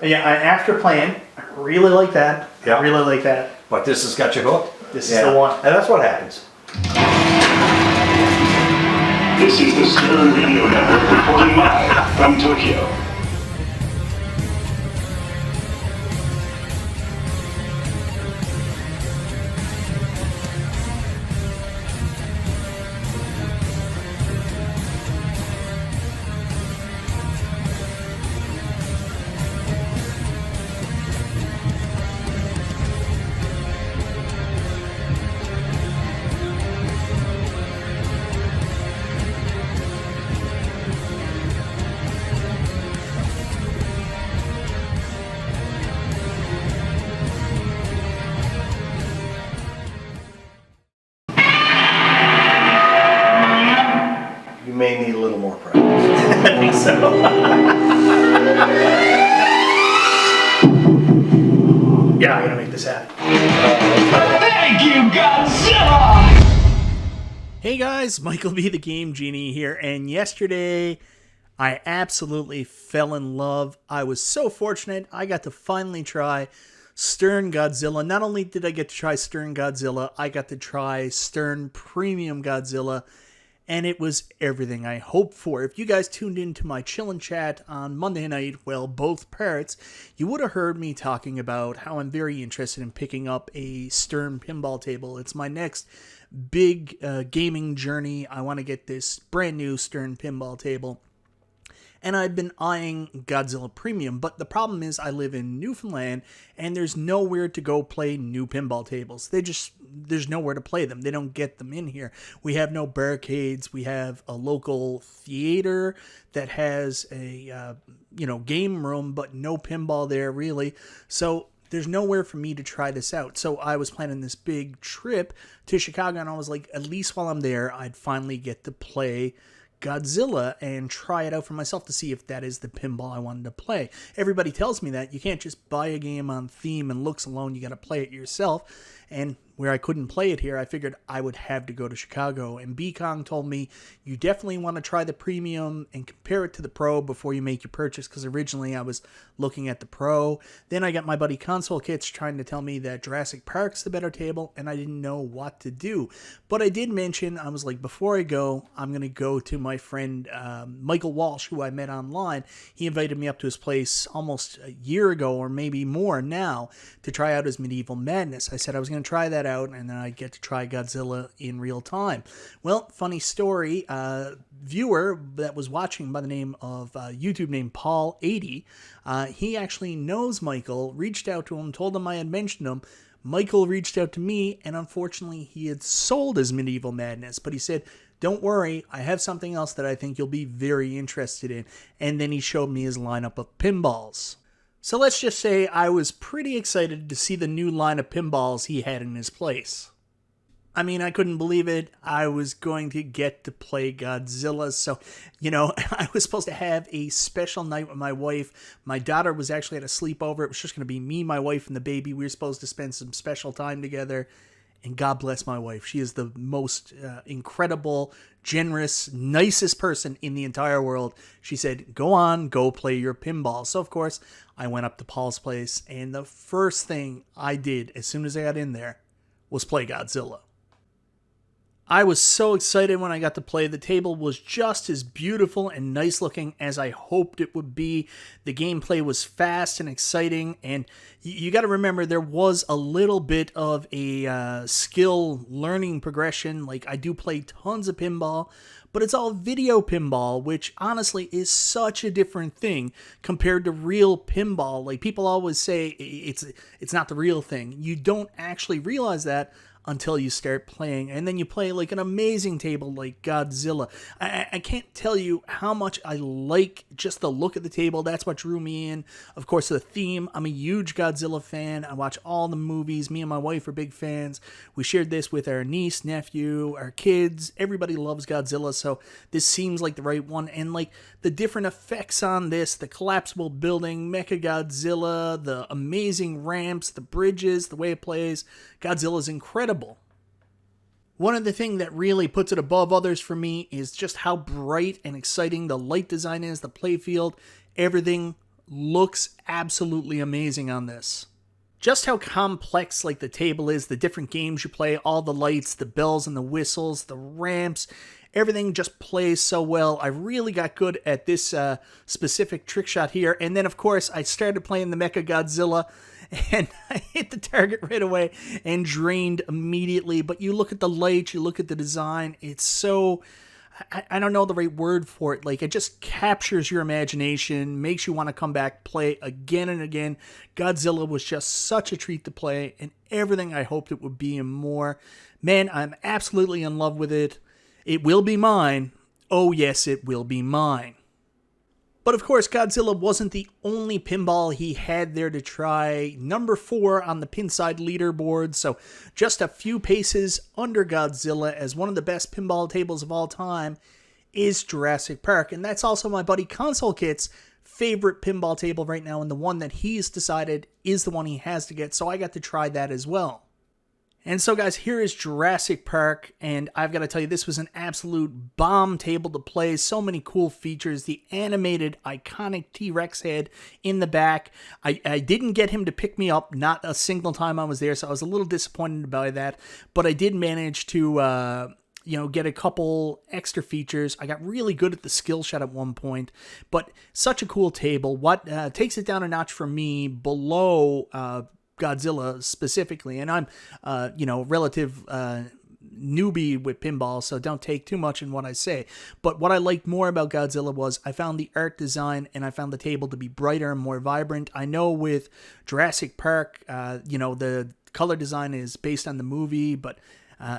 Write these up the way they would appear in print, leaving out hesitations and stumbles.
Yeah, after playing, I really like that. Yeah. I really like that. But this has got you hooked. This is the one. And that's what happens. This is the Stern Radio Network reporting live from Tokyo. You may need a little more practice. I think so. Yeah, I'm gonna make this happen. Thank you, Godzilla! Hey guys, Michael B. the Game Genie here, and yesterday I absolutely fell in love. I was so fortunate I got to finally try Stern Godzilla. Not only did I get to try Stern Godzilla, I got to try Stern Premium Godzilla, and it was everything I hoped for. If you guys tuned into my chillin' chat on Monday night, well, both parts, you would have heard me talking about how I'm very interested in picking up a Stern pinball table. It's my next big gaming journey. I want to get this brand new Stern pinball table. And I've been eyeing Godzilla Premium, but the problem is I live in Newfoundland, and there's nowhere to go play new pinball tables. There's nowhere to play them. They don't get them in here. We have no barricades. We have a local theater that has a game room, but no pinball there really. So there's nowhere for me to try this out. So I was planning this big trip to Chicago, and I was like, at least while I'm there, I'd finally get to play Godzilla and try it out for myself to see if that is the pinball I wanted to play. Everybody tells me that you can't just buy a game on theme and looks alone. You got to play it yourself. And where I couldn't play it here, I figured I would have to go to Chicago. And B-Kong told me, you definitely want to try the Premium and compare it to the Pro before you make your purchase, because originally I was looking at the Pro. Then I got my buddy Console Kits trying to tell me that Jurassic Park's the better table, and I didn't know what to do. But I did mention, I was like, before I go, I'm going to go to my friend Michael Walsh, who I met online. He invited me up to his place almost a year ago, or maybe more now, to try out his Medieval Madness. I said I was going to try that out, and then I'd get to try Godzilla in real time. Well, funny story, viewer that was watching by the name of YouTube named Paul80, he actually knows Michael, reached out to him, told him I had mentioned him. Michael reached out to me, and unfortunately he had sold his Medieval Madness, but he said, don't worry, I have something else that I think you'll be very interested in. And then he showed me his lineup of pinballs. So let's just say I was pretty excited to see the new line of pinballs he had in his place. I mean, I couldn't believe it. I was going to get to play Godzilla. So, I was supposed to have a special night with my wife. My daughter was actually at a sleepover. It was just going to be me, my wife, and the baby. We were supposed to spend some special time together. And God bless my wife. She is the most incredible, generous, nicest person in the entire world. She said, go on, go play your pinball. So, of course, I went up to Paul's place. And the first thing I did as soon as I got in there was play Godzilla. I was so excited when I got to play. The table was just as beautiful and nice looking as I hoped it would be. The gameplay was fast and exciting, and you got to remember there was a little bit of a skill learning progression. Like, I do play tons of pinball, but it's all video pinball, which honestly is such a different thing compared to real pinball. Like, people always say it's not the real thing. You don't actually realize that until you start playing, and then you play like an amazing table like Godzilla. I can't tell you how much I like just the look of the table. That's what drew me in. Of course, the theme. I'm a huge Godzilla fan. I watch all the movies. Me and my wife are big fans. We shared this with our niece, nephew, our kids. Everybody loves Godzilla, so this seems like the right one. And like the different effects on this, the collapsible building, Mecha Godzilla, the amazing ramps, the bridges, the way it plays, Godzilla's incredible. One of the things that really puts it above others for me is just how bright and exciting the light design is, the playfield. Everything looks absolutely amazing on this. Just how complex like the table is, the different games you play, all the lights, the bells and the whistles, the ramps, everything just plays so well. I really got good at this specific trick shot here. And then, of course, I started playing the Mecha Godzilla, and I hit the target right away and drained immediately. But you look at the lights, you look at the design, it's so... I don't know the right word for it. Like, it just captures your imagination, makes you want to come back, play again and again. Godzilla was just such a treat to play, and everything I hoped it would be and more. Man, I'm absolutely in love with it. It will be mine. Oh, yes, it will be mine. But of course, Godzilla wasn't the only pinball he had there to try. Number 4 on the Pinside leaderboard, so just a few paces under Godzilla as one of the best pinball tables of all time is Jurassic Park. And that's also my buddy Console Kit's favorite pinball table right now, and the one that he's decided is the one he has to get, so I got to try that as well. And so, guys, here is Jurassic Park, and I've got to tell you, this was an absolute bomb table to play. So many cool features. The animated, iconic T-Rex head in the back. I didn't get him to pick me up, not a single time I was there, so I was a little disappointed by that. But I did manage to... get a couple extra features. I got really good at the skill shot at one point, but such a cool table. What takes it down a notch for me below Godzilla specifically, and I'm, relative newbie with pinball, so don't take too much in what I say. But what I liked more about Godzilla was I found the art design and I found the table to be brighter and more vibrant. I know with Jurassic Park, the color design is based on the movie, but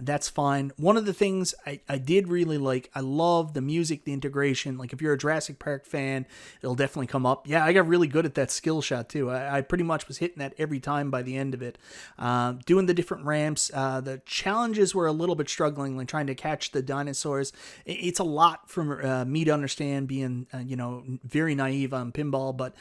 that's fine. One of the things I did really like, I love the music, the integration. Like, if you're a Jurassic Park fan, it'll definitely come up. Yeah, I got really good at that skill shot too. I pretty much was hitting that every time by the end of it. Doing the different ramps, the challenges were a little bit struggling, like trying to catch the dinosaurs. It's a lot for me to understand, being, very naive on pinball, but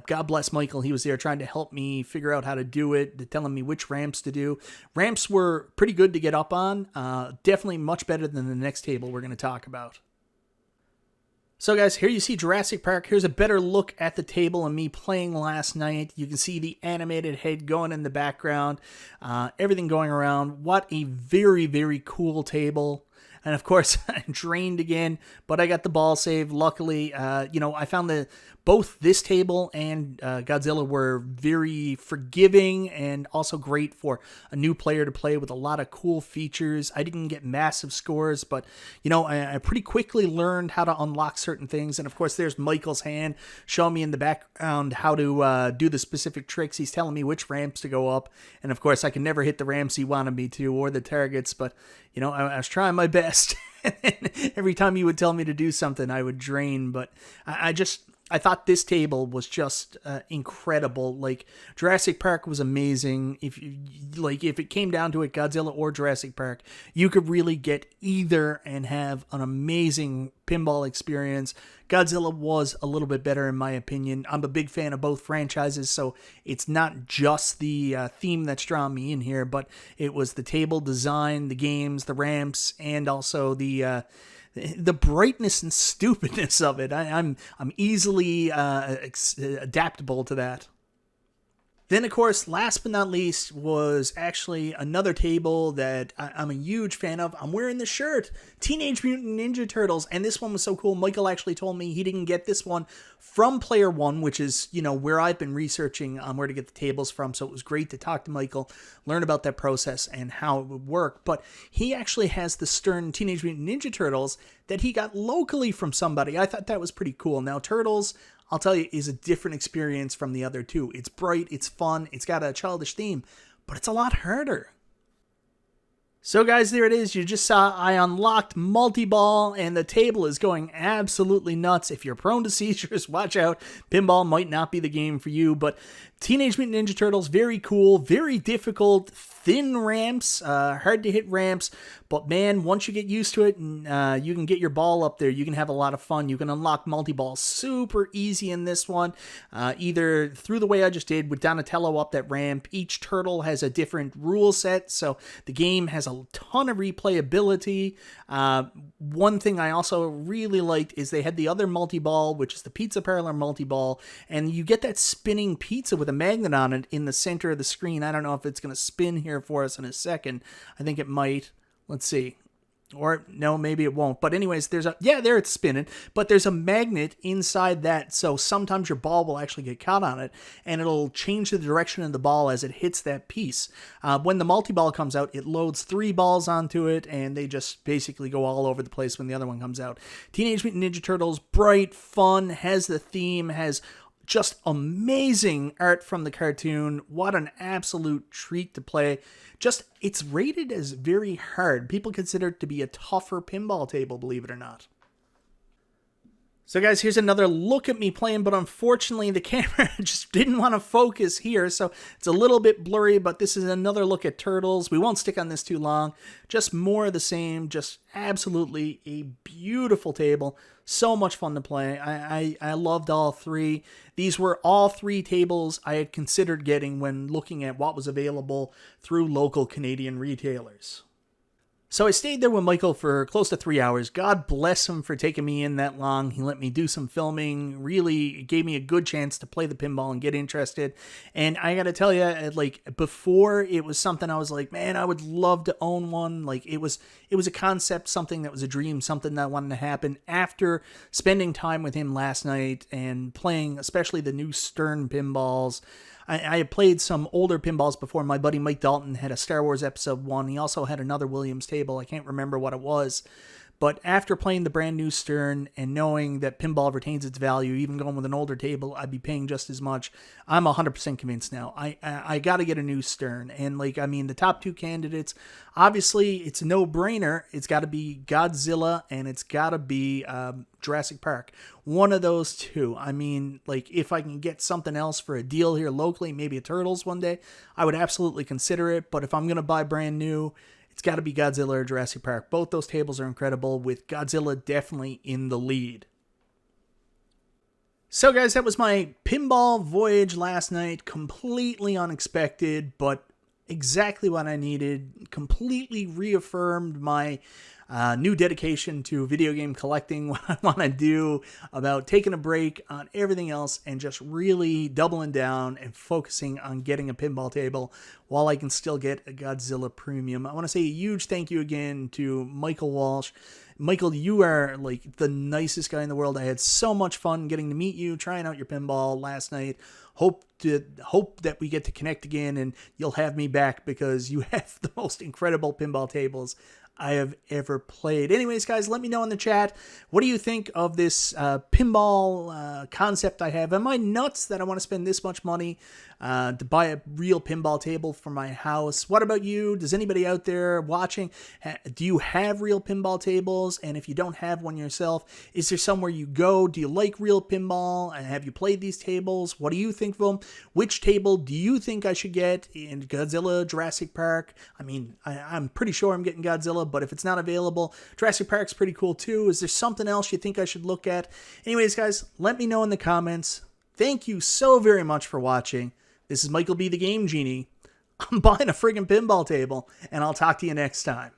God bless Michael. He was there trying to help me figure out how to do it, telling me which ramps to do. Ramps were pretty good to get up on. Definitely much better than the next table we're going to talk about. So guys, here you see Jurassic Park. Here's a better look at the table and me playing last night. You can see the animated head going in the background, everything going around. What a very, very cool table. And of course, I drained again, but I got the ball save. Luckily, I found both this table and Godzilla were very forgiving and also great for a new player to play with a lot of cool features. I didn't get massive scores, but, I pretty quickly learned how to unlock certain things. And of course, there's Michael's hand showing me in the background how to do the specific tricks. He's telling me which ramps to go up. And of course, I can never hit the ramps he wanted me to or the targets, but, I was trying my best. Every time he would tell me to do something, I would drain. But I thought this table was just incredible. Like, Jurassic Park was amazing. If it came down to it, Godzilla or Jurassic Park, you could really get either and have an amazing pinball experience. Godzilla was a little bit better in my opinion. I'm a big fan of both franchises, so it's not just the theme that's drawn me in here, but it was the table design, the games, the ramps, and also the brightness and stupidness of it. I'm easily adaptable to that. Then, of course, last but not least was actually another table that I'm a huge fan of. I'm wearing the shirt, Teenage Mutant Ninja Turtles, and this one was so cool. Michael actually told me he didn't get this one from Player One, which is, where I've been researching where to get the tables from, so it was great to talk to Michael, learn about that process and how it would work. But he actually has the Stern Teenage Mutant Ninja Turtles that he got locally from somebody. I thought that was pretty cool. Now, Turtles, I'll tell you, is a different experience from the other two. It's bright, it's fun, it's got a childish theme, but it's a lot harder. So guys, there it is. You just saw I unlocked multi-ball, and the table is going absolutely nuts. If you're prone to seizures, watch out. Pinball might not be the game for you, but Teenage Mutant Ninja Turtles, very cool, very difficult, thin ramps, hard to hit ramps, but man, once you get used to it and you can get your ball up there, you can have a lot of fun. You can unlock multi-ball super easy in this one, either through the way I just did with Donatello up that ramp. Each turtle has a different rule set, so the game has a a ton of replayability. One thing I also really liked is they had the other multi-ball, which is the pizza parlor multi-ball, and you get that spinning pizza with a magnet on it in the center of the screen. I don't know if it's going to spin here for us in a second. I think it might. Let's see. Or no, maybe it won't. But anyways, there it's spinning. But there's a magnet inside that, so sometimes your ball will actually get caught on it, and it'll change the direction of the ball as it hits that piece. When the multi-ball comes out, it loads 3 balls onto it, and they just basically go all over the place when the other one comes out. Teenage Mutant Ninja Turtles, bright, fun, has the theme, has just amazing art from the cartoon. What an absolute treat to play. It's rated as very hard. People consider it to be a tougher pinball table, believe it or not. So guys, here's another look at me playing, but unfortunately the camera just didn't want to focus here, so it's a little bit blurry, but this is another look at Turtles. We won't stick on this too long. Just more of the same, just absolutely a beautiful table. So much fun to play. I loved all 3. These were all 3 tables I had considered getting when looking at what was available through local Canadian retailers. So I stayed there with Michael for close to 3 hours. God bless him for taking me in that long. He let me do some filming, really gave me a good chance to play the pinball and get interested. And I got to tell you, like, before it was something I was like, man, I would love to own one. Like, it was a concept, something that was a dream, something that wanted to happen. After spending time with him last night and playing especially the new Stern pinballs, I had played some older pinballs before. My buddy Mike Dalton had a Star Wars Episode 1. He also had another Williams table. I can't remember what it was. But after playing the brand new Stern and knowing that pinball retains its value, even going with an older table, I'd be paying just as much. I'm 100% convinced now. I got to get a new Stern. And, like, I mean, the top 2 candidates, obviously, it's a no-brainer. It's got to be Godzilla and it's got to be Jurassic Park. One of those 2. I mean, like, if I can get something else for a deal here locally, maybe a Turtles one day, I would absolutely consider it. But if I'm going to buy brand new, it's got to be Godzilla or Jurassic Park. Both those tables are incredible, with Godzilla definitely in the lead. So guys, that was my pinball voyage last night. Completely unexpected, but exactly what I needed. Completely reaffirmed my new dedication to video game collecting, what I want to do, about taking a break on everything else and just really doubling down and focusing on getting a pinball table while I can still get a Godzilla Premium. I want to say a huge thank you again to Michael Walsh. Michael, you are like the nicest guy in the world. I had so much fun getting to meet you, trying out your pinball last night. Hope that we get to connect again and you'll have me back, because you have the most incredible pinball tables I have ever played. Anyways, guys, let me know in the chat, what do you think of this pinball concept I have? Am I nuts that I want to spend this much money to buy a real pinball table for my house? What about you? Does anybody out there watching, do you have real pinball tables? And if you don't have one yourself, is there somewhere you go? Do you like real pinball? And have you played these tables? What do you think of them? Which table do you think I should get in Godzilla, Jurassic Park? I mean, I'm pretty sure I'm getting Godzilla, but if it's not available, Jurassic Park's pretty cool too. Is there something else you think I should look at? Anyways, guys, let me know in the comments. Thank you so very much for watching. This is Michael B. the Game Genie. I'm buying a friggin' pinball table, and I'll talk to you next time.